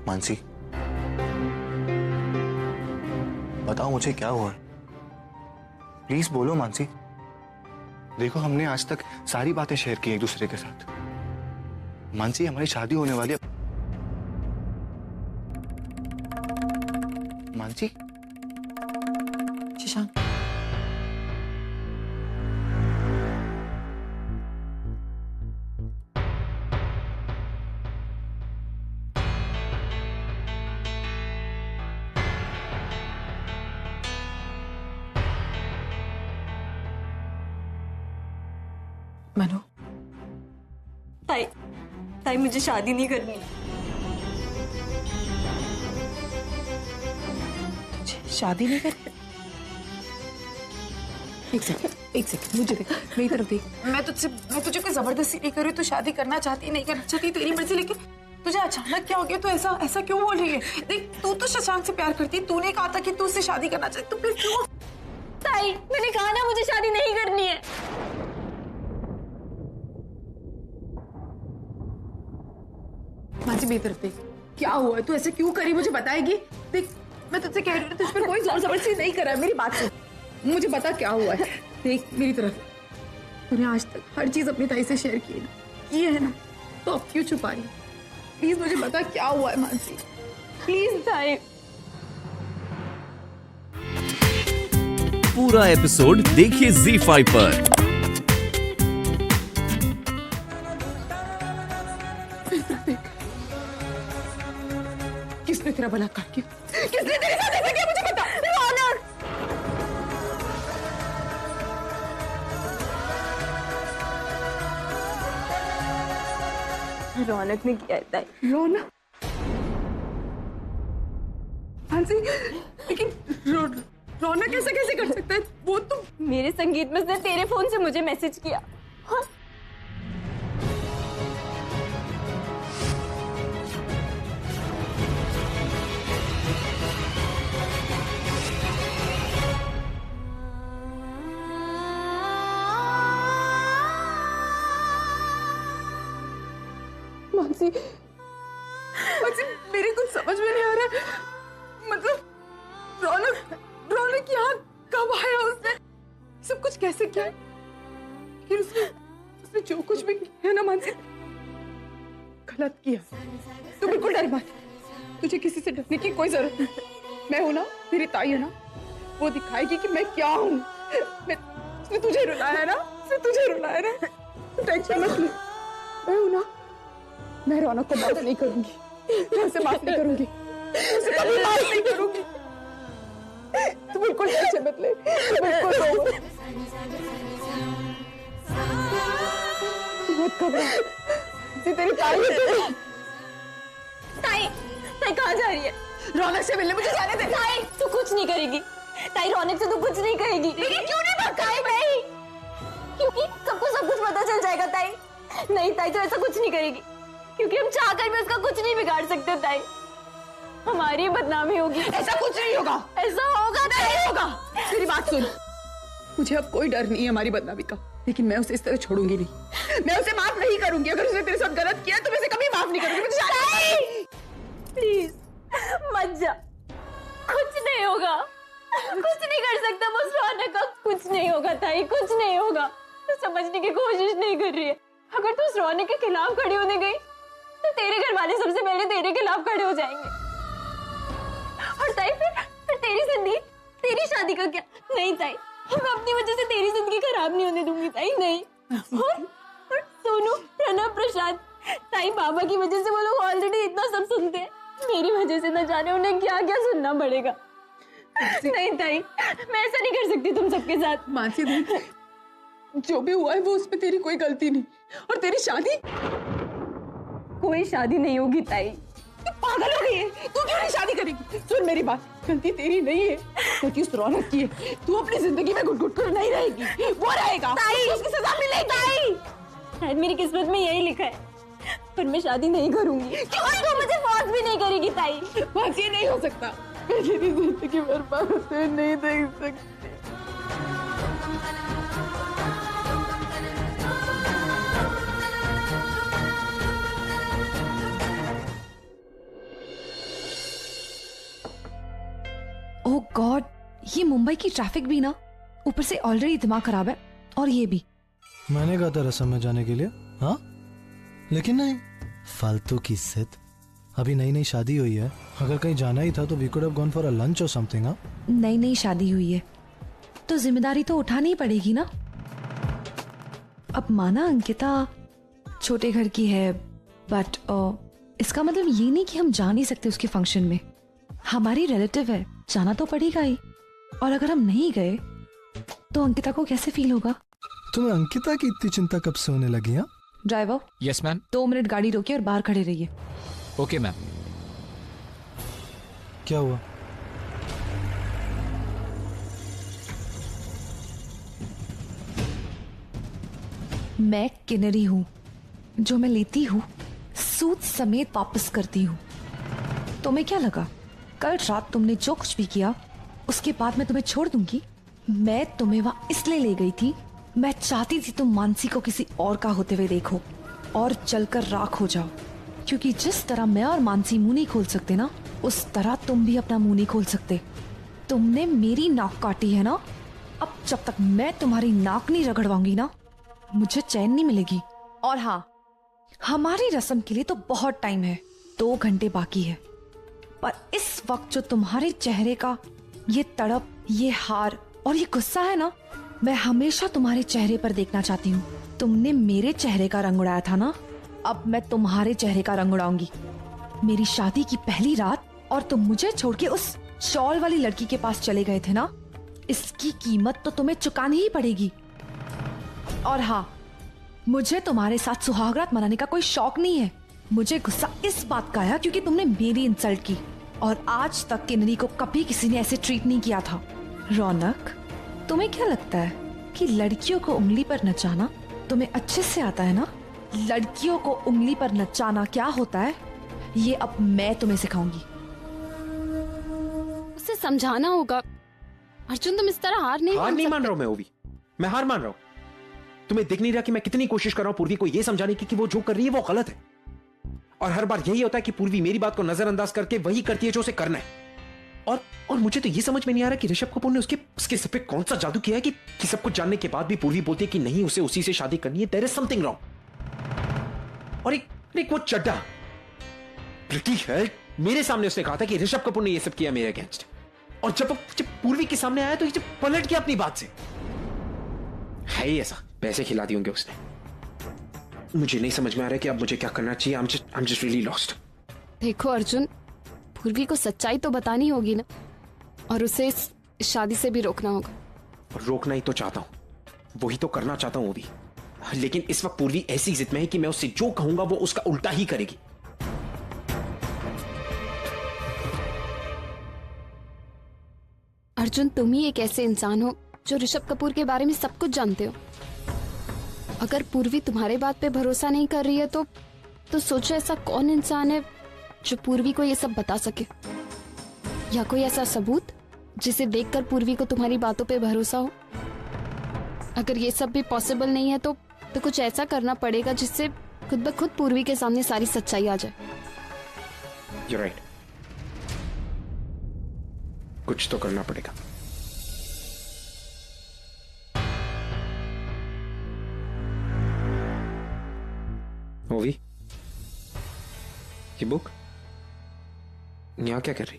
मानसी, बताओ मुझे क्या हुआ? प्लीज बोलो मानसी। देखो, हमने आज तक सारी बातें शेयर की एक दूसरे के साथ। मानसी, हमारी शादी होने वाली है। मानसी। शशांक, मनु, ताई, ताई मुझे शादी नहीं करनी। तुझे शादी नहीं करनी? एक सेकंड मुझे देख, मेरी तरफ देख। मैं तुझे कोई जबरदस्ती नहीं कर रही। तू शादी करना चाहती नहीं करना चाहती तेरी मर्जी, लेकिन तुझे अचानक क्या हो गया? तू ऐसा क्यों बोल रही है? देख, तू तो शशांक से प्यार करती है। तूने कहा था कि तू उससे शादी करना चाहती, तो फिर क्यों? ताई, मैंने कहा ना मुझे शादी नहीं करनी है। मानसी, मेरी तरफ देख। क्या हुआ? तू ऐसे क्यों करी? मुझे बताएगी? देख, मैं तुझसे कह रही हूँ, तुझ पर कोई जोर जबरदस्ती नहीं करा है। मेरी बात सुन, मुझे बता क्या हुआ है। देख मेरी तरफ, तूने आज तक हर चीज अपनी ताई से शेयर की है ना, तो अब क्यों छुपा रही? प्लीज मुझे बता क्या हुआ है मानसी, प्लीज। ताई, पूरा एपिसोड देखिए ZEE5 पर। किसने तेरा बलात्कार किया? किसने तेरे साथ ऐसा किया? मुझे बता। रौनक! रौनक ने किया है ताई। रौनक? मानसी, लेकिन रौनक ऐसा कैसे कर सकता है? वो तो मेरे संगीत में उसने तेरे फोन से मुझे मैसेज किया। हाँ? मानसी, मेरे कुछ समझ में नहीं आ रहा है। मतलब रौनक यहाँ कब आया? उसने सब कुछ कैसे किया? फिर उसने जो कुछ भी किया ना मानसी, गलत किया। तू बिल्कुल डर मत, तुझे किसी से डरने की कोई जरूरत नहीं। मैं हूं ना, तेरी ताई है ना, वो दिखाएगी कि मैं क्या हूँ। उसने तुझे रुलाया ना, तू टेंशन मत ले। मैं हूं ना, मैं रौनक को माफ नहीं करूंगी, मैं उसे माफ नहीं करूंगी, उसे कभी माफ नहीं करूंगी। तू बिल्कुल टेंशन मत ले, तू बिल्कुल रो मत। तू मत घबरा, ये तेरी ताई है। ताई, ताई कहाँ जा रही है? रौनक से मिलने मुझे जाने दे। ताई, तू कुछ नहीं करेगी। ताई, रौनक से तू कुछ नहीं कहेगी। लेकिन क्यों नहीं ताई, नहीं, क्योंकि सबको सब कुछ पता चल जाएगा। ताई, नहीं ताई, तू ऐसा कुछ नहीं करेगी, क्योंकि हम चाहकर भी उसका कुछ नहीं बिगाड़ सकते। ताई, हमारी बदनामी होगी। ऐसा कुछ नहीं होगा, ऐसा होगा। नहीं होगा। मेरी बात सुन, मुझे अब कोई डर नहीं है हमारी बदनामी का, लेकिन मैं उसे इस तरह छोड़ूंगी नहीं। मैं उसे माफ नहीं करूंगी। अगर उसने तेरे साथ गलत किया तो मैं उसे कभी माफ नहीं करूंगी। मुझे प्लीज मत जा, कुछ नहीं होगा, कुछ नहीं कर सकता वो रौनक का। कुछ नहीं होगा ताई, कुछ नहीं होगा। तू समझने की कोशिश नहीं कर रही है। अगर तू उस रौनक के खिलाफ खड़ी होने गई तो तेरे घर वाले सबसे पहले तेरे खिलाफ खड़े हो जाएंगे। और ताई, फिर तेरी जिंदगी, तेरी शादी का क्या? नहीं ताई, मैं अपनी वजह से तेरी जिंदगी खराब नहीं होने दूंगी ताई, नहीं। और सोनू, प्रणव, प्रसाद, ताई, बाबा की वजह से वो लोग ऑलरेडी इतना सब सुनते हैं। मेरी वजह से न जाने उन्हें क्या क्या सुनना पड़ेगा। नहीं ताई, मैं ऐसा नहीं कर सकती तुम सबके साथ। मानसी देख, जो भी हुआ है वो उसमें तेरी कोई गलती नहीं। और तेरी शादी, कोई शादी नहीं होगी ताई। तू पागल हो गई है? तू क्यों नहीं शादी करेगी? सुन मेरी बात, गलती तेरी नहीं है, गलती उस रौनक की है। तू अपनी जिंदगी में घुट-घुट कर नहीं रहेगी, वो रहेगा। ताई, उसकी सजा मिलेगी। ताई, शायद मेरी किस्मत में यही लिखा है, पर मैं शादी नहीं करूंगी। क्यों? तो मुझे फोर्स भी नहीं करेगी ताई। बात ये नहीं हो सकता। मैं तेरी जिंदगी बर्बाद होते हुए नहीं देख सकती। मुंबई की ट्रैफिक भी ना, ऊपर से ऑलरेडी दिमाग खराब है, और ये भी। मैंने कहा था रसम में जाने के लिए, हाँ, लेकिन नहीं, फालतू की जिद। अभी नई नई शादी हुई है, अगर कहीं जाना ही था तो we could have gone for a lunch और समथिंग। हाँ, नई नई शादी हुई है तो जिम्मेदारी तो उठानी ही पड़ेगी ना। अब माना अंकिता छोटे घर की है, बट इसका मतलब ये नहीं कि हम जा नहीं सकते उसके फंक्शन में। हमारी रिलेटिव है, जाना तो पड़ेगा ही। और अगर हम नहीं गए तो अंकिता को कैसे फील होगा? तुम्हें अंकिता की इतनी चिंता कब से होने लगी? हाँ, ड्राइवर, यस मैम। 2 मिनट गाड़ी रोकिए और बाहर खड़े रहिए। Okay ma'am. क्या हुआ? मैं किन्नरी हूँ, जो मैं लेती हूँ सूद समेत वापस करती हूँ। तुम्हें क्या लगा कल रात तुमने जो कुछ भी किया उसके बाद मैं तुम्हें छोड़ दूंगी? मैं तुम्हें वहां इसलिए ले गई थी, मैं चाहती थी तुम मानसी को किसी और का होते हुए देखो और जलकर राख हो जाओ। क्योंकि जिस तरह मैं और मानसी मुंह नहीं खोल सकते ना, उस तरह तुम भी अपना मुंह नहीं खोल सकते। तुमने मेरी नाक काटी है ना, अब जब तक मैं तुम्हारी नाक नहीं रगड़वाऊंगी ना, मुझे चैन नहीं मिलेगी। और हाँ, हमारी रस्म के लिए तो बहुत टाइम है, 2 घंटे बाकी है। पर इस वक्त जो तुम्हारे चेहरे का ये तड़प, ये हार और ये गुस्सा है ना, मैं हमेशा तुम्हारे चेहरे पर देखना चाहती हूँ। तुमने मेरे चेहरे का रंग उड़ाया था ना, अब मैं तुम्हारे चेहरे का रंग उड़ाऊंगी। मेरी शादी की पहली रात और तुम मुझे छोड़ के उस शॉल वाली लड़की के पास चले गए थे ना, इसकी कीमत तो तुम्हें चुकानी ही पड़ेगी। और हाँ, मुझे तुम्हारे साथ सुहागरात मनाने का कोई शौक नहीं है। मुझे गुस्सा इस बात का आया क्योंकि तुमने मेरी इंसल्ट की, और आज तक किन्नरी को कभी किसी ने ऐसे ट्रीट नहीं किया था। रौनक, तुम्हें क्या लगता है कि लड़कियों को उंगली पर नचाना तुम्हें अच्छे से आता है ना? लड़कियों को उंगली पर नचाना क्या होता है, ये अब मैं तुम्हें सिखाऊंगी। उसे समझाना होगा। अर्जुन, तुम इस तरह हार नहीं मान रहा हूं मैं, ओवी, मैं हार मान रहा हूं। तुम्हें दिख नहीं रहा कि मैं कितनी कोशिश कर रहा हूं पूर्वी को यह समझाने की कि वो जो कर रही है वो गलत है। और हर बार यही होता है कि पूर्वी मेरी बात को नजरअंदाज करके वही करती है जो उसे करना है। और मुझे तो ये समझ में नहीं आ रहा कि ऋषभ कपूर ने उसके सिर पे कौन सा जादू किया है कि सब कुछ जानने के बाद भी पूर्वी बोलती है कि नहीं, उसे उसी से शादी करनी है। There is something wrong. और एक वो चड्डा प्रीति है, मेरे सामने उसने कहा था कि ऋषभ कपूर ने ये सब किया मेरे अगेंस्ट, और जब पूर्वी के सामने आया तो ये पलट गया अपनी बात से। है ही ऐसा, पैसे खिला दिए होंगे उसने। मुझे नहीं समझ में आ रहा है कि अब मुझे क्या करना चाहिए। I'm just really lost. देखो अर्जुन, पूर्वी को सच्चाई तो बतानी होगी ना, और उसे इस शादी से भी रोकना होगा। और रोकना ही तो चाहता हूं, वही तो करना चाहता हूं भी। लेकिन इस वक्त पूर्वी ऐसी जिद में है कि मैं उससे जो कहूंगा वो उसका उल्टा ही करेगी। अर्जुन, तुम ही एक ऐसे इंसान हो जो ऋषभ कपूर के बारे में सब कुछ जानते हो। अगर पूर्वी तुम्हारे बात पे भरोसा नहीं कर रही है तो सोचो ऐसा कौन इंसान है जो पूर्वी को ये सब बता सके, या कोई ऐसा सबूत जिसे देखकर पूर्वी को तुम्हारी बातों पे भरोसा हो। अगर ये सब भी पॉसिबल नहीं है तो कुछ ऐसा करना पड़ेगा जिससे खुद ब खुद पूर्वी के सामने सारी सच्चाई आ जाए। You're right. कुछ तो करना पड़ेगा। ओवी, ये बुक यहाँ क्या कर रही?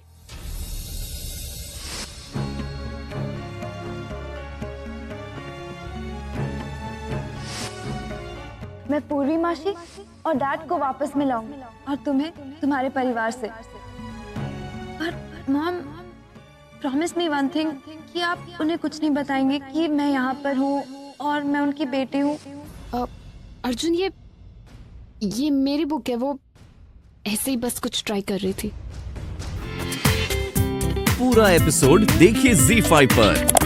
मैं पूर्वी मासी और डैड को वापस मिलाऊंगी और तुम्हें तुम्हारे परिवार से। पर mom, promise me one thing कि आप उन्हें कुछ नहीं बताएंगे कि मैं यहाँ पर हूँ और मैं उनकी बेटी हूँ। अर्जुन, ये मेरी बुक है, वो ऐसे ही बस कुछ ट्राई कर रही थी। पूरा एपिसोड देखिए ZEE5 पर।